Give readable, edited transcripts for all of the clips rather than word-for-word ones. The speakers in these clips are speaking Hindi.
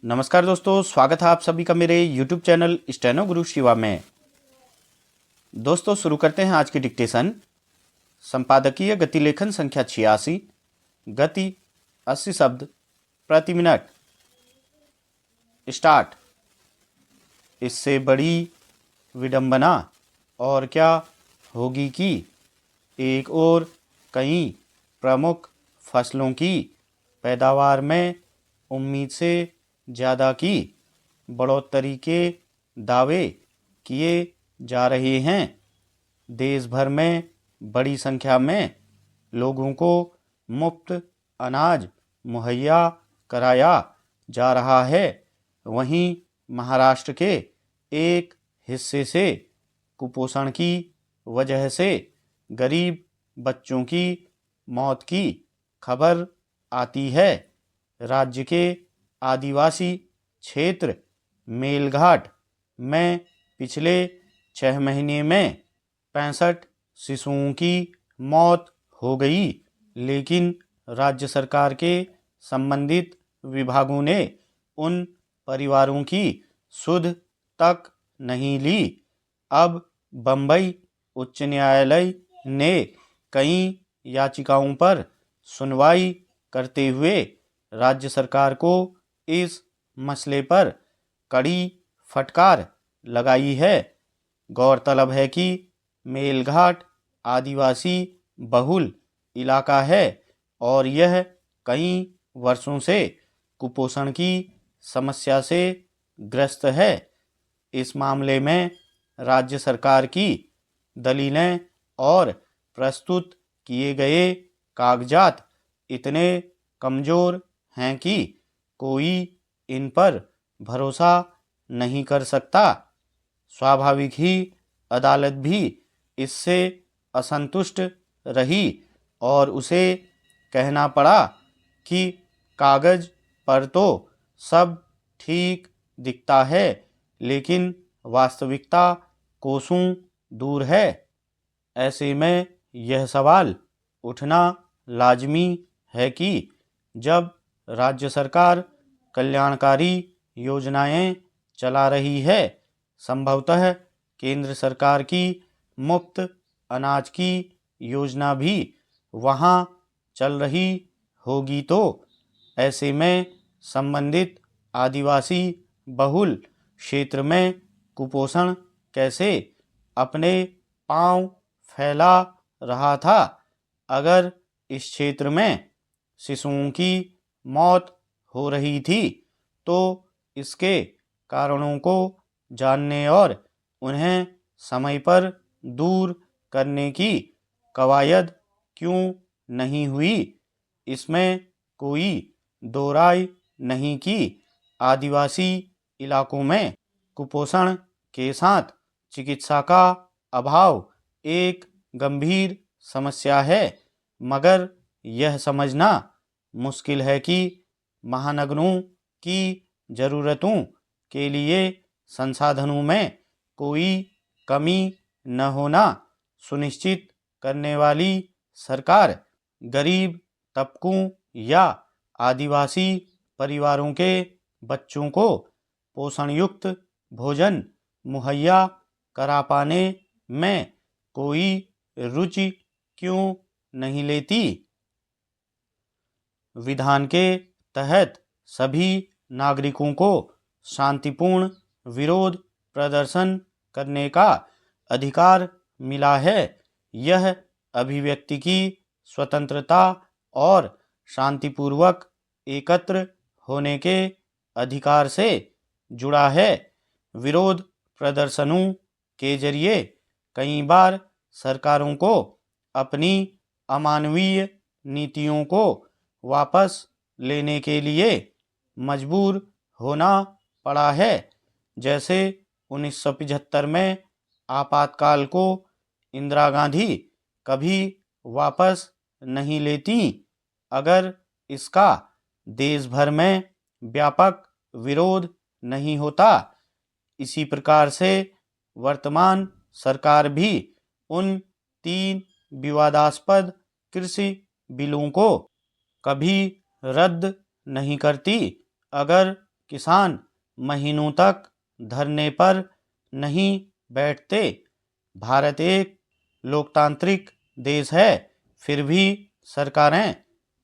नमस्कार दोस्तों, स्वागत है आप सभी का मेरे YouTube चैनल स्टेनो गुरु शिवा में। दोस्तों शुरू करते हैं आज की डिक्टेशन। संपादकीय गति लेखन संख्या 86, गति 80 शब्द प्रति मिनट। स्टार्ट। इससे बड़ी विडंबना और क्या होगी कि एक और कई प्रमुख फसलों की पैदावार में उम्मीद से ज़्यादा की बढ़ोतरी के दावे किए जा रहे हैं। देश भर में बड़ी संख्या में लोगों को मुफ्त अनाज मुहैया कराया जा रहा है। वहीं महाराष्ट्र के एक हिस्से से कुपोषण की वजह से गरीब बच्चों की मौत की खबर आती है। राज्य के आदिवासी क्षेत्र मेलघाट में पिछले 6 महीने में 65 शिशुओं की मौत हो गई, लेकिन राज्य सरकार के संबंधित विभागों ने उन परिवारों की सुध तक नहीं ली। अब बम्बई उच्च न्यायालय ने कई याचिकाओं पर सुनवाई करते हुए राज्य सरकार को इस मसले पर कड़ी फटकार लगाई है। गौरतलब है कि मेलघाट आदिवासी बहुल इलाका है और यह कई वर्षों से कुपोषण की समस्या से ग्रस्त है। इस मामले में राज्य सरकार की दलीलें और प्रस्तुत किए गए कागजात इतने कमज़ोर हैं कि कोई इन पर भरोसा नहीं कर सकता। स्वाभाविक ही अदालत भी इससे असंतुष्ट रही और उसे कहना पड़ा कि कागज पर तो सब ठीक दिखता है, लेकिन वास्तविकता कोसों दूर है। ऐसे में यह सवाल उठना लाजमी है कि जब राज्य सरकार कल्याणकारी योजनाएं चला रही है, संभवतः केंद्र सरकार की मुफ्त अनाज की योजना भी वहां चल रही होगी, तो ऐसे में संबंधित आदिवासी बहुल क्षेत्र में कुपोषण कैसे अपने पांव फैला रहा था। अगर इस क्षेत्र में शिशुओं की मौत हो रही थी तो इसके कारणों को जानने और उन्हें समय पर दूर करने की कवायद क्यों नहीं हुई। इसमें कोई दो राय नहीं कि आदिवासी इलाकों में कुपोषण के साथ चिकित्सा का अभाव एक गंभीर समस्या है, मगर यह समझना मुश्किल है कि महानगरों की ज़रूरतों के लिए संसाधनों में कोई कमी न होना सुनिश्चित करने वाली सरकार गरीब तबकों या आदिवासी परिवारों के बच्चों को पोषणयुक्त भोजन मुहैया करा पाने में कोई रुचि क्यों नहीं लेती। विधान के तहत सभी नागरिकों को शांतिपूर्ण विरोध प्रदर्शन करने का अधिकार मिला है। यह अभिव्यक्ति की स्वतंत्रता और शांतिपूर्वक एकत्र होने के अधिकार से जुड़ा है। विरोध प्रदर्शनों के जरिए कई बार सरकारों को अपनी अमानवीय नीतियों को वापस लेने के लिए मजबूर होना पड़ा है। जैसे 1975 में आपातकाल को इंदिरा गांधी कभी वापस नहीं लेती अगर इसका देश भर में व्यापक विरोध नहीं होता। इसी प्रकार से वर्तमान सरकार भी उन 3 विवादास्पद कृषि बिलों को कभी रद्द नहीं करती अगर किसान महीनों तक धरने पर नहीं बैठते। भारत एक लोकतांत्रिक देश है, फिर भी सरकारें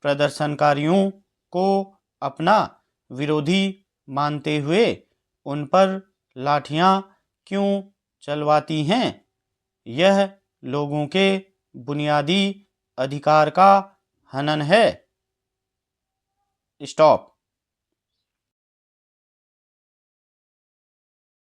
प्रदर्शनकारियों को अपना विरोधी मानते हुए उन पर लाठियां क्यों चलवाती हैं? यह लोगों के बुनियादी अधिकार का हनन है। स्टॉप।